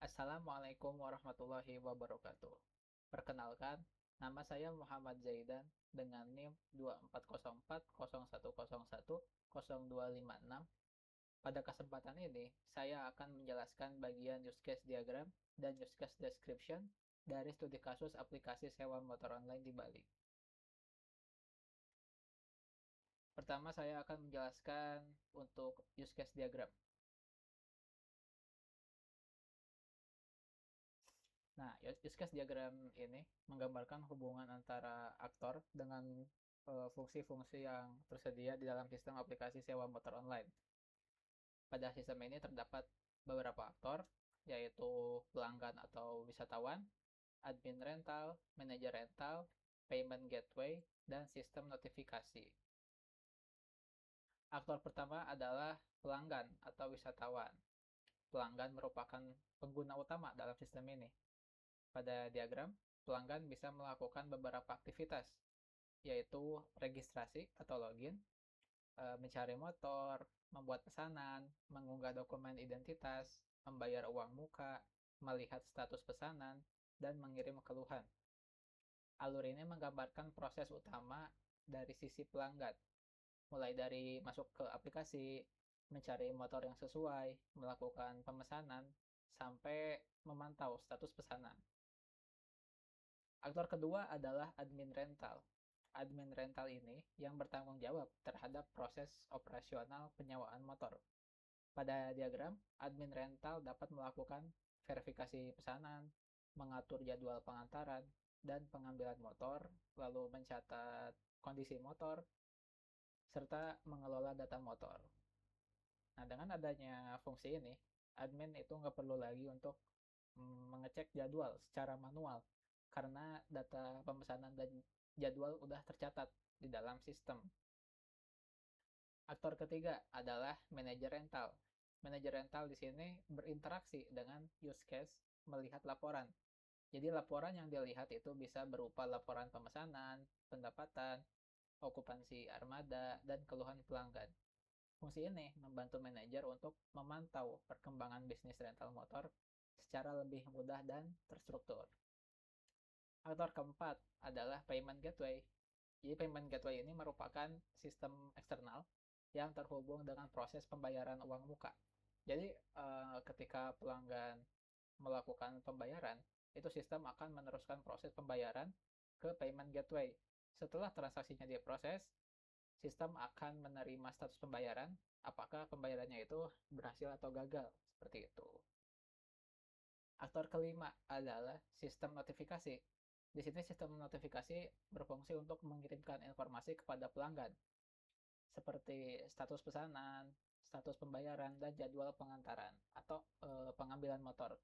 Assalamualaikum warahmatullahi wabarakatuh. Perkenalkan, nama saya Muhammad Zaidan dengan NIM 240401010256. Pada kesempatan ini, saya akan menjelaskan bagian use case diagram dan use case description dari studi kasus aplikasi sewa motor online di Bali. Pertama, saya akan menjelaskan untuk use case diagram. Nah, use case diagram ini menggambarkan hubungan antara aktor dengan fungsi-fungsi yang tersedia di dalam sistem aplikasi sewa motor online. Pada sistem ini terdapat beberapa aktor, yaitu pelanggan atau wisatawan, admin rental, manajer rental, payment gateway, dan sistem notifikasi. Aktor pertama adalah pelanggan atau wisatawan. Pelanggan merupakan pengguna utama dalam sistem ini. Pada diagram, pelanggan bisa melakukan beberapa aktivitas, yaitu registrasi atau login, mencari motor, membuat pesanan, mengunggah dokumen identitas, membayar uang muka, melihat status pesanan, dan mengirim keluhan. Alur ini menggambarkan proses utama dari sisi pelanggan, mulai dari masuk ke aplikasi, mencari motor yang sesuai, melakukan pemesanan, sampai memantau status pesanan. Aktor kedua adalah admin rental. Admin rental ini yang bertanggung jawab terhadap proses operasional penyewaan motor. Pada diagram, admin rental dapat melakukan verifikasi pesanan, mengatur jadwal pengantaran, dan pengambilan motor, lalu mencatat kondisi motor, serta mengelola data motor. Nah, dengan adanya fungsi ini, admin itu nggak perlu lagi untuk mengecek jadwal secara manual karena data pemesanan dan jadwal udah tercatat di dalam sistem. Aktor ketiga adalah manajer rental. Manajer rental di sini berinteraksi dengan use case melihat laporan. Jadi laporan yang dilihat itu bisa berupa laporan pemesanan, pendapatan, okupansi armada, dan keluhan pelanggan. Fungsi ini membantu manajer untuk memantau perkembangan bisnis rental motor secara lebih mudah dan terstruktur. Aktor keempat adalah payment gateway. Jadi payment gateway ini merupakan sistem eksternal yang terhubung dengan proses pembayaran uang muka. Jadi ketika pelanggan melakukan pembayaran, itu sistem akan meneruskan proses pembayaran ke payment gateway. Setelah transaksinya diproses, sistem akan menerima status pembayaran, apakah pembayarannya itu berhasil atau gagal, seperti itu. Aktor kelima adalah sistem notifikasi. Di sini sistem notifikasi berfungsi untuk mengirimkan informasi kepada pelanggan, seperti status pesanan, status pembayaran, dan jadwal pengantaran atau pengambilan motor.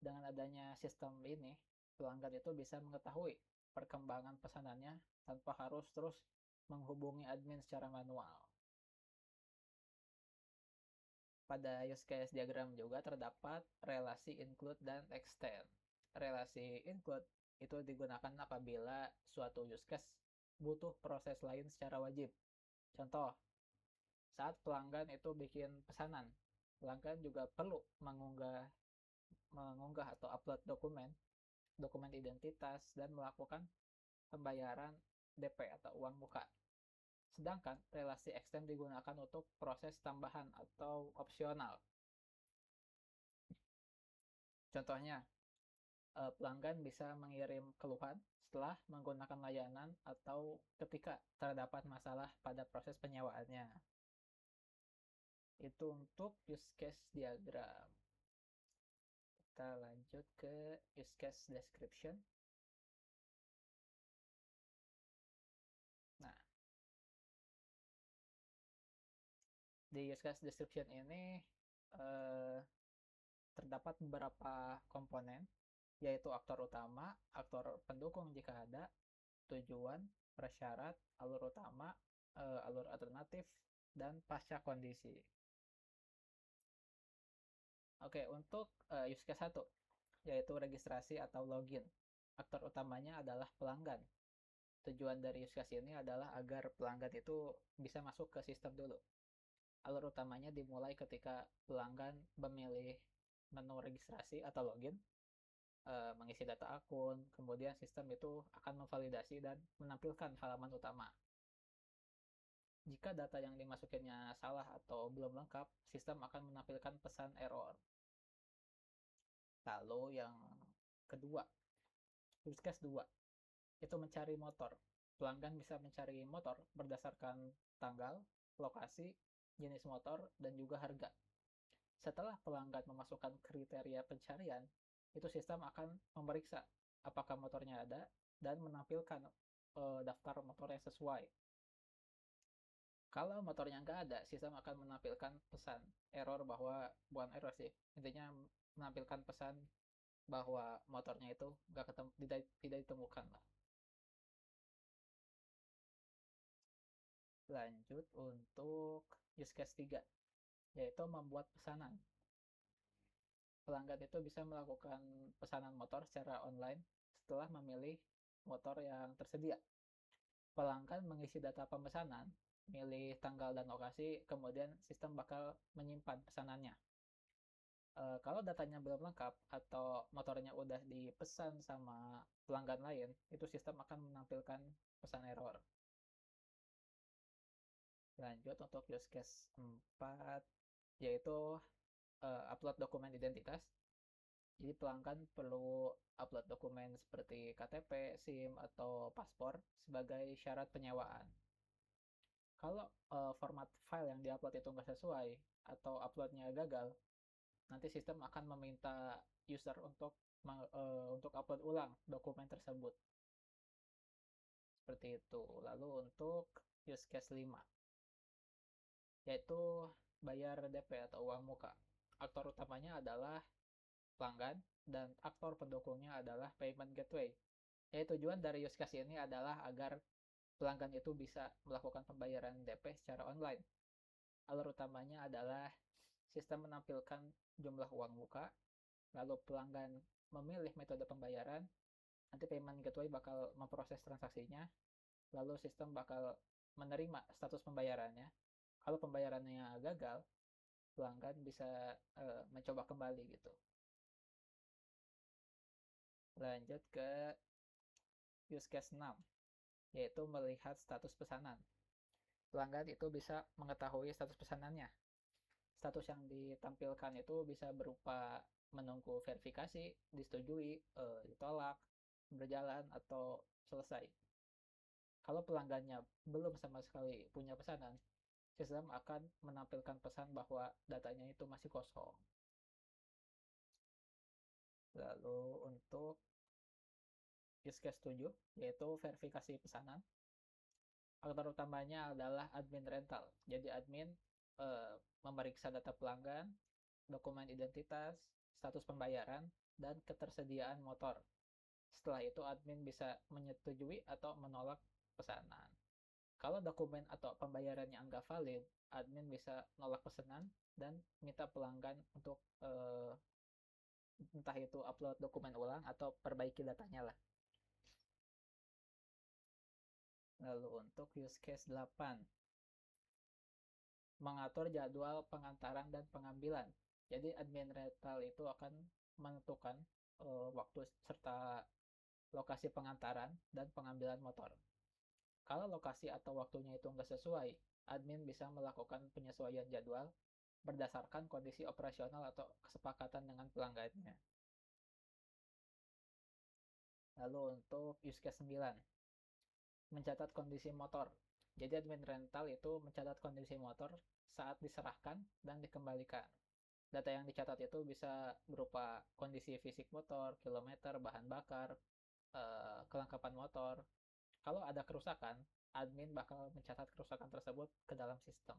Dengan adanya sistem ini, pelanggan itu bisa mengetahui perkembangan pesanannya tanpa harus terus menghubungi admin secara manual. Pada use case diagram juga terdapat relasi include dan extend. Relasi include itu digunakan apabila suatu use case butuh proses lain secara wajib. Contoh, saat pelanggan itu bikin pesanan, pelanggan juga perlu mengunggah atau upload dokumen identitas, dan melakukan pembayaran DP atau uang muka. Sedangkan relasi extend digunakan untuk proses tambahan atau opsional. Contohnya, pelanggan bisa mengirim keluhan setelah menggunakan layanan atau ketika terdapat masalah pada proses penyewaannya. Itu untuk use case diagram. Kita lanjut ke use case description. Nah, di use case description ini eh, terdapat beberapa komponen, yaitu aktor utama, aktor pendukung jika ada, tujuan, prasyarat, alur utama, alur alternatif, dan pasca kondisi. Oke, untuk use case 1, yaitu registrasi atau login. Aktor utamanya adalah pelanggan. Tujuan dari use case ini adalah agar pelanggan itu bisa masuk ke sistem dulu. Alur utamanya dimulai ketika pelanggan memilih menu registrasi atau login, mengisi data akun, kemudian sistem itu akan memvalidasi dan menampilkan halaman utama. Jika data yang dimasukinnya salah atau belum lengkap, sistem akan menampilkan pesan error. Lalu yang kedua, use case 2, itu mencari motor. Pelanggan bisa mencari motor berdasarkan tanggal, lokasi, jenis motor, dan juga harga. Setelah pelanggan memasukkan kriteria pencarian, itu sistem akan memeriksa apakah motornya ada dan menampilkan daftar motor yang sesuai. Kalau motornya nggak ada, sistem akan menampilkan pesan error bahwa, bukan error sih, intinya menampilkan pesan bahwa motornya itu tidak ditemukan lah. Lanjut untuk use case 3, yaitu membuat pesanan. Pelanggan itu bisa melakukan pesanan motor secara online setelah memilih motor yang tersedia. Pelanggan mengisi data pemesanan, milih tanggal dan lokasi, kemudian sistem bakal menyimpan pesanannya. Kalau datanya belum lengkap atau motornya udah dipesan sama pelanggan lain, itu sistem akan menampilkan pesan error. Lanjut untuk use case 4, yaitu upload dokumen identitas. Jadi pelanggan perlu upload dokumen seperti KTP, SIM, atau paspor sebagai syarat penyewaan. Kalau format file yang diupload itu nggak sesuai atau uploadnya gagal, nanti sistem akan meminta user untuk upload ulang dokumen tersebut. Seperti itu. Lalu untuk use case 5, yaitu bayar DP atau uang muka. Aktor utamanya adalah pelanggan dan aktor pendukungnya adalah payment gateway. Jadi tujuan dari use case ini adalah agar pelanggan itu bisa melakukan pembayaran DP secara online. Alur utamanya adalah sistem menampilkan jumlah uang muka, lalu pelanggan memilih metode pembayaran, nanti payment gateway bakal memproses transaksinya, lalu sistem bakal menerima status pembayarannya. Kalau pembayarannya gagal, pelanggan bisa mencoba kembali gitu. Lanjut ke use case 6, yaitu melihat status pesanan. Pelanggan itu bisa mengetahui status pesanannya. Status yang ditampilkan itu bisa berupa menunggu verifikasi, disetujui, ditolak, berjalan, atau selesai. Kalau pelanggannya belum sama sekali punya pesanan, sistem akan menampilkan pesan bahwa datanya itu masih kosong. Lalu untuk use case 7, yaitu verifikasi pesanan. Aktor utamanya adalah admin rental. Jadi admin memeriksa data pelanggan, dokumen identitas, status pembayaran, dan ketersediaan motor. Setelah itu admin bisa menyetujui atau menolak pesanan. Kalau dokumen atau pembayarannya nggak valid, admin bisa nolak pesanan dan minta pelanggan untuk entah itu upload dokumen ulang atau perbaiki datanya lah. Lalu untuk use case 8, mengatur jadwal pengantaran dan pengambilan. Jadi admin rental itu akan menentukan waktu serta lokasi pengantaran dan pengambilan motor. Kalau lokasi atau waktunya itu nggak sesuai, admin bisa melakukan penyesuaian jadwal berdasarkan kondisi operasional atau kesepakatan dengan pelanggannya. Lalu untuk use case 9, mencatat kondisi motor. Jadi admin rental itu mencatat kondisi motor saat diserahkan dan dikembalikan. Data yang dicatat itu bisa berupa kondisi fisik motor, kilometer, bahan bakar, kelengkapan motor. Kalau ada kerusakan, admin bakal mencatat kerusakan tersebut ke dalam sistem.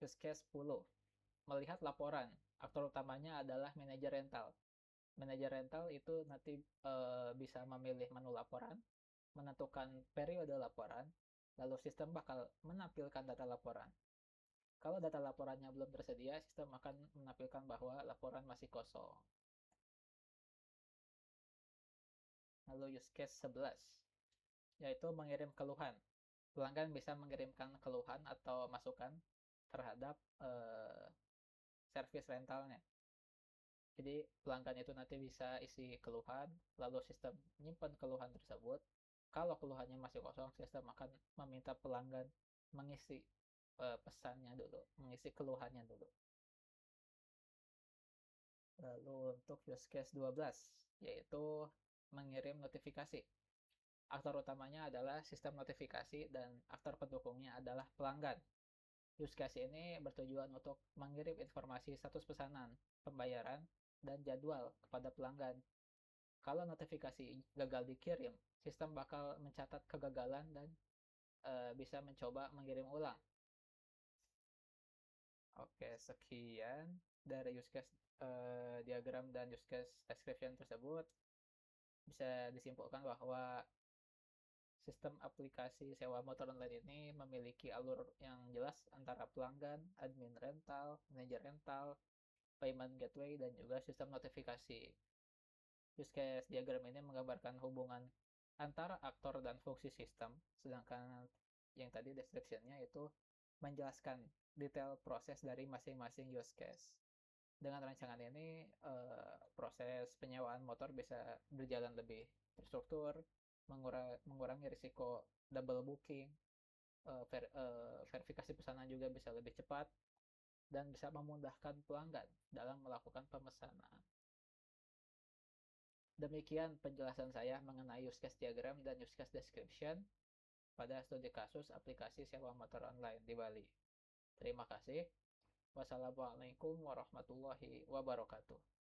Use case 10, melihat laporan. Aktor utamanya adalah manajer rental. Manajer rental itu nanti bisa memilih menu laporan, menentukan periode laporan, lalu sistem bakal menampilkan data laporan. Kalau data laporannya belum tersedia, sistem akan menampilkan bahwa laporan masih kosong. Lalu use case 11, yaitu mengirim keluhan. Pelanggan bisa mengirimkan keluhan atau masukan terhadap servis rentalnya. Jadi pelanggan itu nanti bisa isi keluhan, lalu sistem menyimpan keluhan tersebut. Kalau keluhannya masih kosong, sistem akan meminta pelanggan mengisi pesannya dulu, mengisi keluhannya dulu. Lalu untuk use case 12, yaitu mengirim notifikasi. Aktor utamanya adalah sistem notifikasi dan aktor pendukungnya adalah pelanggan. Use case ini bertujuan untuk mengirim informasi status pesanan, pembayaran, dan jadwal kepada pelanggan. Kalau notifikasi gagal dikirim, sistem bakal mencatat kegagalan dan bisa mencoba mengirim ulang. Oke, sekian dari use case diagram dan use case description tersebut. Bisa disimpulkan bahwa sistem aplikasi sewa motor online ini memiliki alur yang jelas antara pelanggan, admin rental, manajer rental, payment gateway, dan juga sistem notifikasi. Use case diagram ini menggambarkan hubungan antara aktor dan fungsi sistem, sedangkan yang tadi description-nya itu menjelaskan detail proses dari masing-masing use case. Dengan rancangan ini, proses penyewaan motor bisa berjalan lebih terstruktur, mengurangi risiko double booking, verifikasi pesanan juga bisa lebih cepat, dan bisa memudahkan pelanggan dalam melakukan pemesanan. Demikian penjelasan saya mengenai use case diagram dan use case description pada studi kasus aplikasi sewa motor online di Bali. Terima kasih. Wassalamualaikum warahmatullahi wabarakatuh.